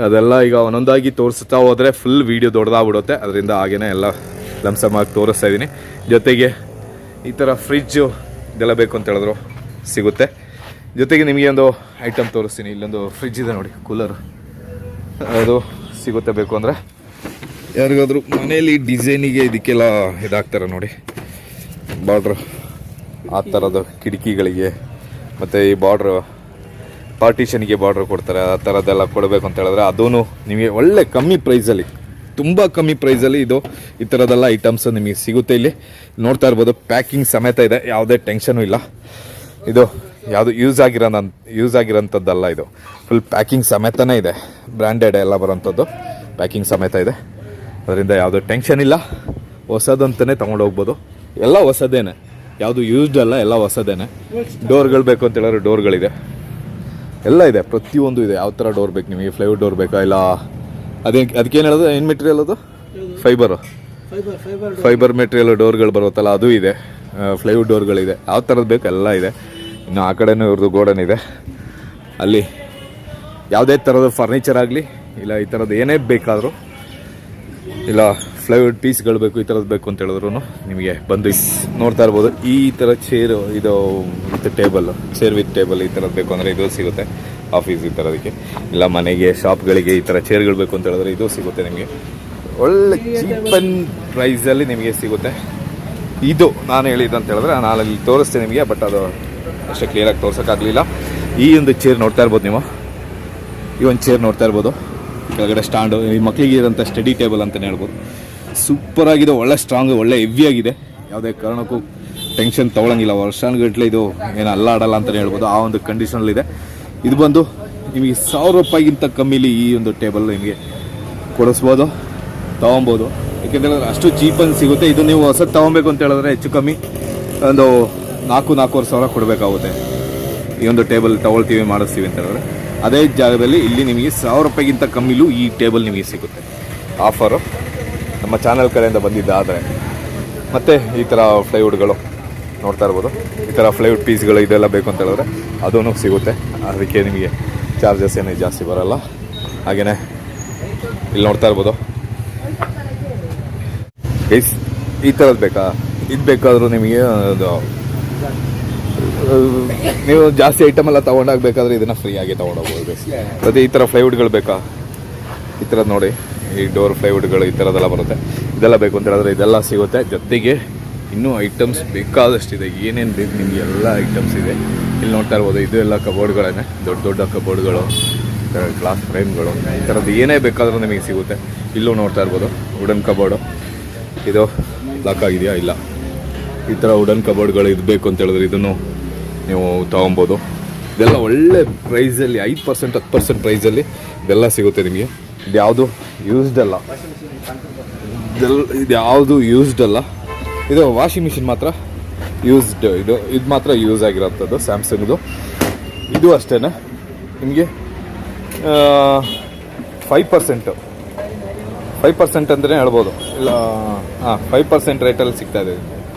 ಅದೆಲ್ಲ ಈಗ ಒಂದೊಂದಾಗಿ ತೋರಿಸ್ತಾ ಹೋದರೆ ಫುಲ್ ವೀಡಿಯೋ ದೊಡ್ಡದಾಗ್ಬಿಡುತ್ತೆ. ಅದರಿಂದ ಹಾಗೇ ಎಲ್ಲ ಲಂಸಮಾಗಿ ತೋರಿಸ್ತಾ ಇದ್ದೀನಿ. ಜೊತೆಗೆ ಈ ಥರ ಫ್ರಿಜ್ಜು ಇದೆಲ್ಲ ಬೇಕು ಅಂತ ಹೇಳಿದ್ರು ಸಿಗುತ್ತೆ. ಜೊತೆಗೆ ನಿಮಗೆ ಒಂದು ಐಟಮ್ ತೋರಿಸ್ತೀನಿ. ಇಲ್ಲೊಂದು ಫ್ರಿಜ್ ಇದೆ ನೋಡಿ, ಕೂಲರ್, ಅದು ಸಿಗುತ್ತೆ ಬೇಕು ಅಂದರೆ. ಯಾರಿಗಾದರೂ ಮನೆಯಲ್ಲಿ ಡಿಸೈನಿಗೆ ಇದಕ್ಕೆಲ್ಲ ಇದಾಗ್ತಾರೆ ನೋಡಿ, ಬಾರ್ಡ್ರ್ ಆ ಥರದ ಕಿಟಕಿಗಳಿಗೆ, ಮತ್ತು ಈ ಬಾರ್ಡ್ರ್ ಪಾರ್ಟಿಷನ್ಗೆ ಬಾರ್ಡ್ರ್ ಕೊಡ್ತಾರೆ, ಆ ಥರದ್ದೆಲ್ಲ ಕೊಡಬೇಕು ಅಂತ ಹೇಳಿದ್ರೆ ಅದೂ ನಿಮಗೆ ಒಳ್ಳೆ ಕಮ್ಮಿ ಪ್ರೈಸಲ್ಲಿ, ತುಂಬ ಕಮ್ಮಿ ಪ್ರೈಸಲ್ಲಿ ಇದು ಈ ಥರದ್ದೆಲ್ಲ ಐಟಮ್ಸ್ ನಿಮಗೆ ಸಿಗುತ್ತೆ. ಇಲ್ಲಿ ನೋಡ್ತಾ ಇರ್ಬೋದು, ಪ್ಯಾಕಿಂಗ್ ಸಮೇತ ಇದೆ, ಯಾವುದೇ ಟೆನ್ಷನು ಇಲ್ಲ. ಇದು ಯಾವುದು ಯೂಸ್ ಆಗಿರೋಂಥದ್ದಲ್ಲ, ಇದು ಫುಲ್ ಪ್ಯಾಕಿಂಗ್ ಸಮೇತನೇ ಇದೆ. ಬ್ರ್ಯಾಂಡೆಡ್ ಎಲ್ಲ ಬರೋಂಥದ್ದು ಪ್ಯಾಕಿಂಗ್ ಸಮೇತ ಇದೆ. ಅದರಿಂದ ಯಾವುದೋ ಟೆನ್ಷನ್ ಇಲ್ಲ, ಹೊಸದಂತಲೇ ತೊಗೊಂಡೋಗ್ಬೋದು. ಎಲ್ಲ ಹೊಸದೇನೆ, ಯಾವುದು ಯೂಸ್ಡ್ ಅಲ್ಲ, ಎಲ್ಲ ಹೊಸದೇನೆ. ಡೋರ್ಗಳು ಬೇಕು ಅಂತ ಹೇಳಿದ್ರೆ ಡೋರ್ಗಳಿದೆ, ಎಲ್ಲ ಇದೆ, ಪ್ರತಿಯೊಂದು ಇದೆ. ಯಾವ ಥರ ಡೋರ್ ಬೇಕು ನಿಮಗೆ, ಫ್ಲೈವುಡ್ ಡೋರ್ ಬೇಕಾ, ಇಲ್ಲ ಅದಕ್ಕೇನು ಹೇಳೋದು, ಏನು ಮೆಟೀರಿಯಲ್ ಅದು, ಫೈಬರ್ ಮೆಟೀರಿಯಲ್ ಡೋರ್ಗಳು ಬರುತ್ತಲ್ಲ ಅದು ಇದೆ. ಫ್ಲೈವುಡ್ ಡೋರ್ಗಳಿದೆ, ಯಾವ ಥರದ್ದು ಬೇಕು ಎಲ್ಲ ಇದೆ. ಇನ್ನು ಆ ಕಡೆನೂ ಇವ್ರದ್ದು ಗೋಡನ್ ಇದೆ. ಅಲ್ಲಿ ಯಾವುದೇ ಥರದ ಫರ್ನಿಚರ್ ಆಗಲಿ, ಇಲ್ಲ ಈ ಥರದ್ದು ಏನೇ ಬೇಕಾದರೂ, ಇಲ್ಲ ಫ್ಲೈವುಡ್ ಪೀಸ್ಗಳು ಬೇಕು, ಈ ಥರದ್ದು ಬೇಕು ಅಂತ ಹೇಳಿದ್ರು ನಿಮಗೆ ಬಂದು ನೋಡ್ತಾ ಇರ್ಬೋದು. ಈ ಥರ ಚೇರು, ಇದು with table, chair with table ಈ ಥರದ್ದು ಬೇಕು ಅಂದರೆ ಇದು ಸಿಗುತ್ತೆ. ಆಫೀಸ್ ಈ ಥರದಕ್ಕೆ, ಇಲ್ಲ ಮನೆಗೆ, ಶಾಪ್ಗಳಿಗೆ ಈ ಥರ ಚೇರ್ಗಳು ಬೇಕು ಅಂತ ಹೇಳಿದ್ರೆ ಇದು ಸಿಗುತ್ತೆ ನಿಮಗೆ. ಒಳ್ಳೆ ಚೀಪ್ ಆ್ಯಂಡ್ ಪ್ರೈಸಲ್ಲಿ ನಿಮಗೆ ಸಿಗುತ್ತೆ. ಇದು ನಾನು ಹೇಳಿದ್ದು ಅಂತ ಹೇಳಿದ್ರೆ ನಾನು ಅಲ್ಲಿ ತೋರಿಸ್ತೀನಿ ನಿಮಗೆ, ಬಟ್ ಅದು ಅಷ್ಟೇ ಕ್ಲಿಯರಾಗಿ ತೋರ್ಸೋಕ್ಕಾಗಲಿಲ್ಲ. ಈ ಒಂದು ಚೇರ್ ನೋಡ್ತಾ ಇರ್ಬೋದು ನೀವು, ಈ ಒಂದು ಚೇರ್ ನೋಡ್ತಾ ಇರ್ಬೋದು. ಕೆಳಗಡೆ ಸ್ಟ್ಯಾಂಡು, ಈ ಮಕ್ಕಳಿಗೆ ಇರೋಂಥ ಸ್ಟಡಿ ಟೇಬಲ್ ಅಂತಲೇ ಹೇಳ್ಬೋದು. ಸೂಪರಾಗಿದೆ, ಒಳ್ಳೆ ಸ್ಟ್ರಾಂಗ್, ಒಳ್ಳೆ ಹೆವಿಯಾಗಿದೆ. ಯಾವುದೇ ಕಾರಣಕ್ಕೂ ಟೆನ್ಷನ್ ತೊಗೊಳಂಗಿಲ್ಲ. ವರ್ಷಾನುಗಟ್ಟಲೆ ಇದು ಏನು ಅಲ್ಲಾಡಲ್ಲ ಅಂತಲೇ ಹೇಳ್ಬೋದು, ಆ ಒಂದು ಕಂಡೀಷನಲ್ಲಿದೆ. ಇದು ಬಂದು ನಿಮಗೆ 1000 ರೂಪಾಯಿಗಿಂತ ಕಮ್ಮಿಲಿ ಈ ಒಂದು ಟೇಬಲ್ ನಿಮಗೆ ಕೊಡಿಸ್ಬೋದು, ತೊಗೊಬೋದು. ಏಕೆಂದರೆ ಅಷ್ಟು ಚೀಪಲ್ಲಿ ಸಿಗುತ್ತೆ. ಇದು ನೀವು ಹೊಸದು ತೊಗೊಬೇಕು ಅಂತ ಹೇಳಿದ್ರೆ ಹೆಚ್ಚು ಕಮ್ಮಿ ಒಂದು 4-4.5 ಸಾವಿರ ಕೊಡಬೇಕಾಗುತ್ತೆ. ಈ ಒಂದು ಟೇಬಲ್ ತೊಗೊಳ್ತೀವಿ, ಮಾಡಿಸ್ತೀವಿ ಅಂತ ಹೇಳಿದ್ರೆ ಅದೇ ಜಾಗದಲ್ಲಿ ಇಲ್ಲಿ ನಿಮಗೆ 1000 ರೂಪಾಯಿಗಿಂತ ಕಮ್ಮಿಲೂ ಈ ಟೇಬಲ್ ನಿಮಗೆ ಸಿಗುತ್ತೆ. ಆಫರು ನಮ್ಮ ಚಾನಲ್ ಕಡೆಯಿಂದ ಬಂದಿದ್ದಾದರೆ. ಮತ್ತು ಈ ಥರ ಫ್ಲೈವುಡ್ಗಳು ನೋಡ್ತಾ ಇರ್ಬೋದು, ಈ ಥರ ಫ್ಲೈವುಡ್ ಪೀಸ್ಗಳು ಇದೆಲ್ಲ ಬೇಕು ಅಂತ ಹೇಳಿದ್ರೆ ಅದೂ ಸಿಗುತ್ತೆ. ಅದಕ್ಕೆ ನಿಮಗೆ ಚಾರ್ಜಸ್ ಏನೇ ಜಾಸ್ತಿ ಬರೋಲ್ಲ. ಹಾಗೆಯೇ ಇಲ್ಲಿ ನೋಡ್ತಾ ಇರ್ಬೋದು, ಈ ಥರದ್ದು ಬೇಕಾ, ಇದು ಬೇಕಾದರೂ ನಿಮಗೆ ಅದು ನೀವು ಜಾಸ್ತಿ ಐಟಮ್ ಎಲ್ಲ ತೊಗೊಂಡಾಗಬೇಕಾದ್ರೆ ಇದನ್ನು ಫ್ರೀಯಾಗಿ ತೊಗೊಂಡೋಗ್ಬೋದು. ಮತ್ತು ಈ ಥರ ಫ್ಲೈವುಡ್ಗಳು ಬೇಕಾ, ಈ ಥರದ್ದು ನೋಡಿ, ಈ ಡೋರ್ ಫ್ಲೈವುಡ್ಗಳು ಈ ಥರದ್ದೆಲ್ಲ ಬರುತ್ತೆ. ಇದೆಲ್ಲ ಬೇಕು ಅಂತ ಹೇಳಿದ್ರೆ ಇದೆಲ್ಲ ಸಿಗುತ್ತೆ. ಜೊತೆಗೆ ಇನ್ನೂ ಐಟಮ್ಸ್ ಬೇಕಾದಷ್ಟಿದೆ, ಏನೇನು ಬೇಕು ನಿಮಗೆ ಎಲ್ಲ ಐಟಮ್ಸ್ ಇದೆ. ಇಲ್ಲಿ ನೋಡ್ತಾ ಇರ್ಬೋದು, ಇದು ಎಲ್ಲ ಕಬೋರ್ಡ್ಗಳೇ, ದೊಡ್ಡ ದೊಡ್ಡ ಕಬೋರ್ಡ್ಗಳು, ಗ್ಲಾಸ್ ಫ್ರೇಮ್ಗಳು, ಈ ಥರದ್ದು ಏನೇ ಬೇಕಾದರೂ ನಿಮಗೆ ಸಿಗುತ್ತೆ. ಇಲ್ಲೂ ನೋಡ್ತಾ ಇರ್ಬೋದು, ವುಡನ್ ಕಬೋರ್ಡು. ಇದು ಲಾಕ್ ಆಗಿದೆಯಾ, ಇಲ್ಲ, ಈ ಥರ ವುಡನ್ ಕಬೋರ್ಡ್ಗಳು ಇದು ಬೇಕು ಅಂತ ಹೇಳಿದ್ರೆ ಇದನ್ನು ನೀವು ತೊಗೊಬೋದು. ಇದೆಲ್ಲ ಒಳ್ಳೆ ಪ್ರೈಸಲ್ಲಿ 5% 10% ಪ್ರೈಸಲ್ಲಿ ಇದೆಲ್ಲ ಸಿಗುತ್ತೆ ನಿಮಗೆ. ಇದ್ಯಾವುದು ಯೂಸ್ಡ್ ಅಲ್ಲ, ಇದು ಯಾವುದು ಯೂಸ್ಡ್ ಅಲ್ಲ. ಇದು ವಾಷಿಂಗ್ ಮಿಷಿನ್ ಮಾತ್ರ ಯೂಸ್ಡ್, ಇದು ಮಾತ್ರ ಯೂಸ್ ಆಗಿರೋಂಥದ್ದು ಸ್ಯಾಮ್ಸಂಗ್ದು. ಇದು ಅಷ್ಟೇ ನಿಮಗೆ 5% ಅಂತಲೇ ಹೇಳ್ಬೋದು. ಇಲ್ಲ 5% ರೇಟಲ್ಲಿ ಸಿಗ್ತಾಯಿದೆ.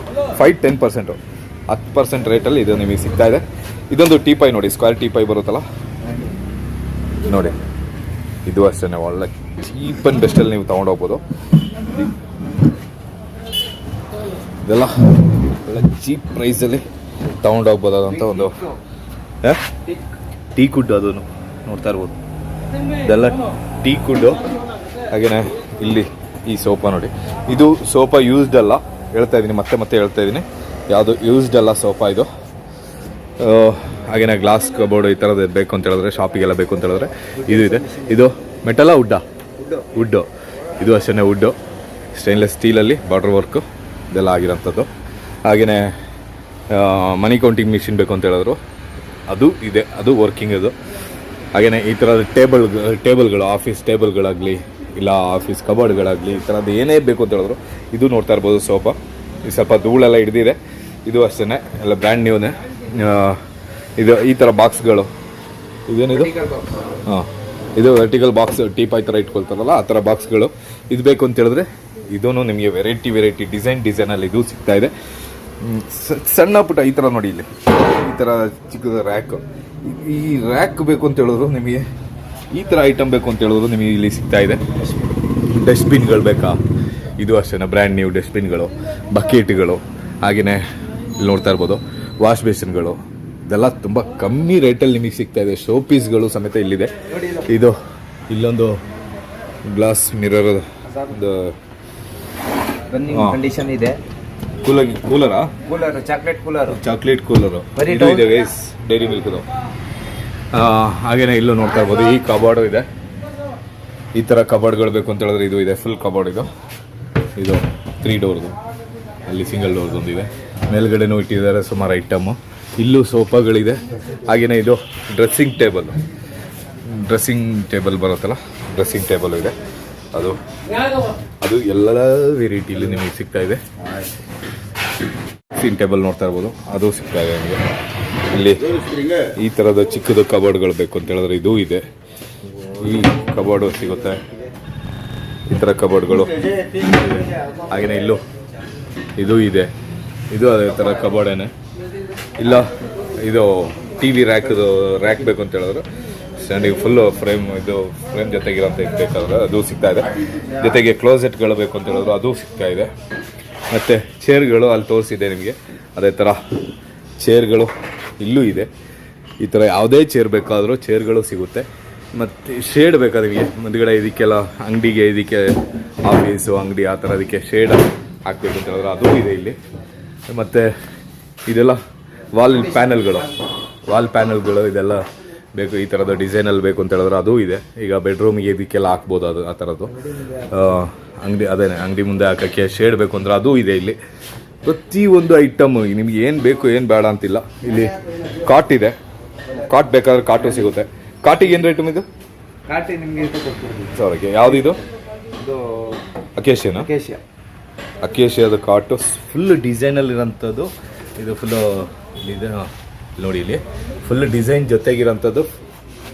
5-10% 10% ರೇಟಲ್ಲಿ ಇದು ನಿಮಗೆ ಸಿಗ್ತಾಯಿದೆ. ಇದೊಂದು ಟೀಪೈ ನೋಡಿ, ಸ್ಕ್ವೇರ್ ಟೀಪೈ ಬರುತ್ತಲ್ಲ ನೋಡಿ, ಇದು ಅಷ್ಟೇ ಒಳ್ಳೆ ಚೀಪ್ ಆ್ಯಂಡ್ ಬೆಸ್ಟಲ್ಲಿ ನೀವು ತೊಗೊಂಡೋಗ್ಬೋದು. ಇದೆಲ್ಲ ಒಳ್ಳೆ ಚೀಪ್ ಪ್ರೈಸಲ್ಲಿ ತೊಗೊಂಡೋಗ್ಬೋದಾದಂಥ ಒಂದು ಟೀ ಕುಡ್, ಅದು ನೋಡ್ತಾ ಇರ್ಬೋದು. ಇದೆಲ್ಲ ಟೀ ಕುಡ್ಡು. ಹಾಗೆಯೇ ಇಲ್ಲಿ ಈ ಸೋಫಾ ನೋಡಿ, ಇದು ಸೋಫಾ ಯೂಸ್ಡ್ ಅಲ್ಲ, ಹೇಳ್ತಾ ಇದ್ದೀನಿ, ಮತ್ತೆ ಹೇಳ್ತಾ ಇದ್ದೀನಿ, ಯಾವುದು ಯೂಸ್ಡ್ ಅಲ್ಲ ಸೋಫಾ ಇದು. ಹಾಗೆಯೇ ಗ್ಲಾಸ್ ಕಬೋರ್ಡು ಈ ಥರದ್ದು ಬೇಕು ಅಂತ ಹೇಳಿದ್ರೆ, ಶಾಪಿಗೆಲ್ಲ ಬೇಕು ಅಂತ ಹೇಳಿದ್ರೆ ಇದು ಇದೆ. ಇದು ಮೆಟಲ್ಲ ವುಡ್ಡು, ಇದು ಅಷ್ಟೇ ವುಡ್ಡು, ಸ್ಟೇನ್ಲೆಸ್ ಸ್ಟೀಲಲ್ಲಿ ಬಾರ್ಡರ್ ವರ್ಕು ಇದೆಲ್ಲ ಆಗಿರೋಂಥದ್ದು. ಹಾಗೆಯೇ ಮನಿ ಕೌಂಟಿಂಗ್ ಮಿಷಿನ್ ಬೇಕು ಅಂತ ಹೇಳಿದ್ರು ಅದು ಇದೆ, ಅದು ವರ್ಕಿಂಗ್ ಅದು. ಹಾಗೆಯೇ ಈ ಥರದ ಟೇಬಲ್ಗಳು ಆಫೀಸ್ ಟೇಬಲ್ಗಳಾಗಲಿ ಇಲ್ಲ ಆಫೀಸ್ ಕಬೋರ್ಡ್ಗಳಾಗಲಿ ಈ ಥರದ್ದು ಏನೇ ಬೇಕು ಅಂತ ಹೇಳಿದ್ರು ಇದು ನೋಡ್ತಾ ಇರ್ಬೋದು. ಸೋಫಾ ಇದು ಸ್ವಲ್ಪ ಧೂಳೆಲ್ಲ ಹಿಡ್ದಿದೆ, ಇದು ಅಷ್ಟೇ ಎಲ್ಲ ಬ್ರ್ಯಾಂಡ್ ನ್ಯೂನೇ. ಇದು ಈ ಥರ ಬಾಕ್ಸ್ಗಳು, ಇದೇನಿದು? ಹಾಂ, ಇದು ವರ್ಟಿಕಲ್ ಬಾಕ್ಸ್ ಟೀಪಾಯ್ ಥರ ಇಟ್ಕೊಳ್ತಾರಲ್ಲ ಆ ಥರ ಬಾಕ್ಸ್ಗಳು. ಇದು ಬೇಕು ಅಂತ ಹೇಳಿದ್ರೆ ಇದೂ ನಿಮಗೆ ವೆರೈಟಿ ಡಿಸೈನಲ್ಲಿ ಇದು ಸಿಗ್ತಾ ಇದೆ. ಸಣ್ಣ ಪುಟ್ಟ ಈ ಥರ ನೋಡಿ, ಇಲ್ಲಿ ಈ ಥರ ಚಿಕ್ಕದ ರ್ಯಾಕ್. ಈ ರ್ಯಾಕ್ ಬೇಕು ಅಂತ ಹೇಳಿದ್ರು ನಿಮಗೆ, ಈ ಥರ ಐಟಮ್ ಬೇಕು ಅಂತ ಹೇಳಿದ್ರು ನಿಮಗೆ ಇಲ್ಲಿ ಸಿಗ್ತಾ ಇದೆ. ಡಸ್ಟ್ಬಿನ್ಗಳು ಬೇಕಾ, ಇದು ಅಷ್ಟೇ ಬ್ರ್ಯಾಂಡ್ ನ್ಯೂ ಡಸ್ಟ್ಬಿನ್ಗಳು, ಬಕೆಟ್ಗಳು. ಹಾಗೆಯೇ ಇಲ್ಲಿ ನೋಡ್ತಾ ಇರ್ಬೋದು ವಾಶ್ ಬೇಸಿನ್ಗಳು. ಇದೆಲ್ಲ ತುಂಬ ಕಮ್ಮಿ ರೇಟಲ್ಲಿ ನಿಮಗೆ ಸಿಗ್ತಾ ಇದೆ. ಶೋ ಪೀಸ್ಗಳು ಸಮೇತ ಇಲ್ಲಿದೆ. ಇದು ಇಲ್ಲೊಂದು ಗ್ಲಾಸ್ ಮಿರರ್ ಒಂದು ಕಂಡೀಷನ್ ಇದೆ. ಕೂಲರಾ? ಕೂಲರ್, ಚಾಕ್ಲೇಟ್ ಕೂಲರು ಇದು ಇದೆ ಗೈಸ್, ಡೈರಿ ಮಿಲ್ಕ್ದು. ಹಾಗೇನೆ ಇಲ್ಲೂ ನೋಡ್ತಾ ಇರ್ಬೋದು ಈ ಕಬೋರ್ಡು ಇದೆ. ಈ ಥರ ಕಬೋರ್ಡ್ಗಳು ಬೇಕು ಅಂತ ಹೇಳಿದ್ರೆ ಇದು ಇದೆ, ಫುಲ್ ಕಬೋರ್ಡ್ ಇದು 3 ಡೋರ್ದು, ಅಲ್ಲಿ ಸಿಂಗಲ್ ಡೋರ್ದು ಒಂದಿದೆ. ಮೇಲ್ಗಡೆನೂ ಇಟ್ಟಿದ್ದಾರೆ ಸುಮಾರು ಐಟಮ್ಮು. ಇಲ್ಲೂ ಸೋಫಾಗಳಿದೆ. ಹಾಗೆಯೇ ಇದು ಡ್ರೆಸ್ಸಿಂಗ್ ಟೇಬಲ್ ಬರುತ್ತಲ್ಲ, ಡ್ರೆಸ್ಸಿಂಗ್ ಟೇಬಲ್ ಇದೆ. ಅದು ಎಲ್ಲ ವೆರೈಟಿಲಿ ನಿಮಗೆ ಸಿಗ್ತಾ ಇದೆ. ಡ್ರೆಸ್ಸಿಂಗ್ ಟೇಬಲ್ ನೋಡ್ತಾ ಇರ್ಬೋದು, ಅದು ಸಿಗ್ತಾ ಇದೆ ನಿಮಗೆ. ಇಲ್ಲಿ ಈ ಥರದ ಚಿಕ್ಕದು ಕಬೋರ್ಡ್ಗಳು ಬೇಕು ಅಂತ ಹೇಳಿದ್ರೆ ಇದು ಇದೆ. ಈ ಕಬೋರ್ಡು ಸಿಗುತ್ತೆ, ಈ ಥರ ಕಬೋರ್ಡ್ಗಳು. ಹಾಗೆಯೇ ಇಲ್ಲೂ ಇದು ಇದೆ, ಇದು ಅದೇ ಥರ ಕಬೋರ್ಡೇನೆ. ಇಲ್ಲ ಇದು ಟಿ ವಿ ರ್ಯಾಕ್ ಬೇಕು ಅಂತ ಹೇಳಿದ್ರು ಸ್ಟ್ಯಾಂಡಿಗೆ ಫುಲ್ಲು ಫ್ರೇಮ್ ಜೊತೆಗಿರೋಂಥ ಬೇಕಾದ್ರೆ ಅದು ಸಿಗ್ತಾ ಇದೆ. ಜೊತೆಗೆ ಕ್ಲೋಸೆಟ್ಗಳು ಬೇಕು ಅಂತ ಹೇಳಿದ್ರು ಅದು ಸಿಗ್ತಾ ಇದೆ. ಮತ್ತು ಚೇರ್ಗಳು ಅಲ್ಲಿ ತೋರಿಸಿದೆ ನಿಮಗೆ, ಅದೇ ಥರ ಚೇರ್ಗಳು ಇಲ್ಲೂ ಇದೆ. ಈ ಥರ ಯಾವುದೇ ಚೇರ್ ಬೇಕಾದರೂ ಚೇರ್ಗಳು ಸಿಗುತ್ತೆ. ಮತ್ತು ಶೇಡ್ ಬೇಕಾದ್ರೆ ನಿಮಗೆ ಮುಂದ್ಗಡೆ ಇದಕ್ಕೆಲ್ಲ ಅಂಗಡಿಗೆ, ಇದಕ್ಕೆ ಆಫೀಸು ಅಂಗಡಿ ಆ ಥರ ಅದಕ್ಕೆ ಶೇಡ್ ಹಾಕಬೇಕು ಅಂತ ಹೇಳಿದ್ರೆ ಅದು ಇದೆ ಇಲ್ಲಿ. ಮತ್ತು ಇದೆಲ್ಲ ವಾಲ್ ಪ್ಯಾನಲ್ಗಳು ಇದೆಲ್ಲ ಬೇಕು. ಈ ಥರದ ಡಿಸೈನಲ್ಲಿ ಬೇಕು ಅಂತ ಹೇಳಿದ್ರೆ ಅದು ಇದೆ. ಈಗ ಬೆಡ್ರೂಮಿಗೆ ಇದಕ್ಕೆಲ್ಲ ಹಾಕ್ಬೋದು, ಅದು ಆ ಥರದ್ದು ಅಂಗಡಿ ಮುಂದೆ ಹಾಕೋಕ್ಕೆ ಶೇಡ್ ಬೇಕು ಅಂದ್ರೆ ಅದು ಇದೆ ಇಲ್ಲಿ. ಪ್ರತಿಯೊಂದು ಐಟಮ್ ನಿಮ್ಗೆ ಏನು ಬೇಕು ಏನು ಬೇಡ ಅಂತಿಲ್ಲ. ಇಲ್ಲಿ ಕಾಟ್ ಇದೆ, ಕಾಟ್ ಬೇಕಾದ್ರೆ ಕಾಟು ಸಿಗುತ್ತೆ. ಕಾಟಿಗೆ ಏನು ರೇಟು ಇದು? ಕಾಟಿ ನಿಮಗೆ ಸಾವಿರಕ್ಕೆ. ಯಾವುದು ಇದು? ಅಕೇಶಿಯಾದ ಕಾಟು ಫುಲ್ ಡಿಸೈನಲ್ಲಿರೋಂಥದ್ದು. ಇದು ಫುಲ್ಲು ಇದೆ ನೋಡಿ, ಇಲ್ಲಿ ಫುಲ್ ಡಿಸೈನ್ ಜೊತೆಗಿರೋಂಥದ್ದು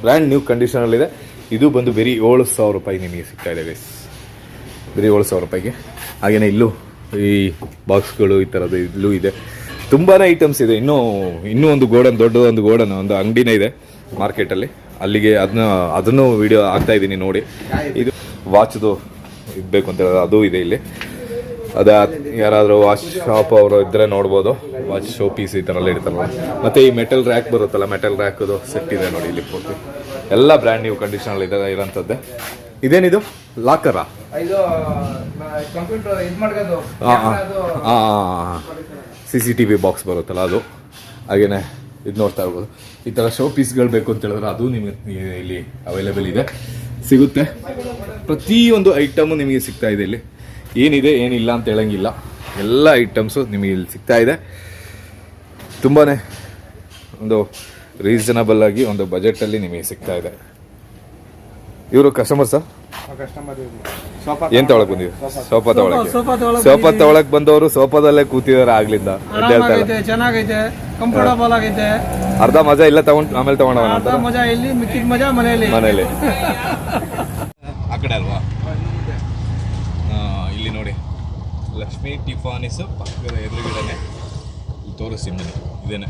ಬ್ರ್ಯಾಂಡ್ ನ್ಯೂ ಕಂಡೀಷನಲ್ಲಿದೆ. ಇದು ಬಂದು ಬರೀ 7,000 ರೂಪಾಯಿ ನಿಮಗೆ ಸಿಗ್ತಾ ಇದೆ ಗೈಸ್, ಬರೀ 7,000 ರೂಪಾಯಿಗೆ. ಹಾಗೆಯೇ ಇಲ್ಲೂ ಈ ಬಾಕ್ಸ್ಗಳು ಈ ಥರದ್ದು ಇಲ್ಲೂ ಇದೆ. ತುಂಬಾ ಐಟಮ್ಸ್ ಇದೆ. ಇನ್ನೂ ಒಂದು ದೊಡ್ಡದೊಂದು ಗೋಡನ್ ಒಂದು ಅಂಗಡಿನೇ ಇದೆ ಮಾರ್ಕೆಟಲ್ಲಿ. ಅಲ್ಲಿಗೆ ಅದನ್ನು ವಿಡಿಯೋ ಹಾಕ್ತಾ ಇದ್ದೀನಿ ನೋಡಿ. ಇದು ವಾಚ್ದು ಇದು ಬೇಕು ಅಂತ ಹೇಳಿದ್ರೆ ಅದು ಇದೆ ಇಲ್ಲಿ. ಯಾರಾದರೂ ವಾಚ್ ಶಾಪ್ ಅವರು ಇದ್ದರೆ ನೋಡ್ಬೋದು. ವಾಚ್ ಶೋ ಪೀಸ್ ಈ ಥರ ಎಲ್ಲ ಇರ್ತಾರಲ್ಲ. ಮತ್ತು ಈ ಮೆಟಲ್ ರ್ಯಾಕ್ ಬರುತ್ತಲ್ಲ, ಮೆಟಲ್ ರ್ಯಾಕ್ದು ಸೆಟ್ ಇದೆ ನೋಡಿ ಇಲ್ಲಿ ಪೂರ್ತಿ. ಎಲ್ಲ ಬ್ರ್ಯಾಂಡ್ ನ್ಯೂ ಕಂಡೀಷನಲ್ಲಿ ಇರೋಂಥದ್ದೇ. ಇದೇನಿದು? ಲಾಕರಾ? CCTV ಬಾಕ್ಸ್ ಬರುತ್ತಲ್ಲ ಅದು. ಹಾಗೆಯೇ ಇದು ನೋಡ್ತಾ ಇರ್ಬೋದು. ಈ ಥರ ಶೋ ಪೀಸ್ಗಳು ಬೇಕು ಅಂತ ಹೇಳಿದ್ರೆ ಅದು ನಿಮಗೆ ಇಲ್ಲಿ ಅವೈಲೇಬಲ್ ಇದೆ, ಸಿಗುತ್ತೆ. ಪ್ರತಿಯೊಂದು ಐಟಮು ನಿಮಗೆ ಸಿಗ್ತಾ ಇದೆ ಇಲ್ಲಿ. ಏನಿದೆ ಏನಿಲ್ಲ ಅಂತ ಹೇಳಂಗಿಲ್ಲ, ಎಲ್ಲ ಐಟಮ್ಸು ನಿಮಗೆ ಇಲ್ಲಿ ಸಿಗ್ತಾ ಇದೆ. ತುಂಬಾ ಒಂದು ರೀಸನಬಲ್ ಆಗಿ ಒಂದು ಬಜೆಟಲ್ಲಿ ನಿಮಗೆ ಸಿಗ್ತಾ ಇದೆ. ಇವರು ಕಸ್ಟಮರ್ಸಾ? ಏನ್ ತಗೊಳಕ್ ಬಂದಿದೆ? ಸೋಫಾ ತಗೊಳಕ್ ಬಂದವರು ಸೋಫಾದಲ್ಲೇ ಕೂತಿದಾರೆ ಆಗ್ಲಿಂದ. ಚೆನ್ನಾಗೈತೆ, ಕಂಫರ್ಟಬಲ್ ಆಗೈತೆ. ಅರ್ಧ ಮಜಾ ಇಲ್ಲ ತಗೊಂಡು ಆಮೇಲೆ ತಗೊಂಡವನ ಅಂತ ಮಜಾ ಇಲ್ಲಿ, ಮಿಕ್ಕಿದ ಮಜಾ ಮನೆಯಲ್ಲಿ. ಆ ಕಡೆ ಅಲ್ವಾ? ಇಲ್ಲಿ ನೋಡಿ, ಲಕ್ಷ್ಮೀ ಟಿಫಾನಿಸ್ ಪಕ್ಕದ ಎದುರುಗಡೆನೆ ತೋರಿಸ್ತೀನಿ. ಇದೇನೆ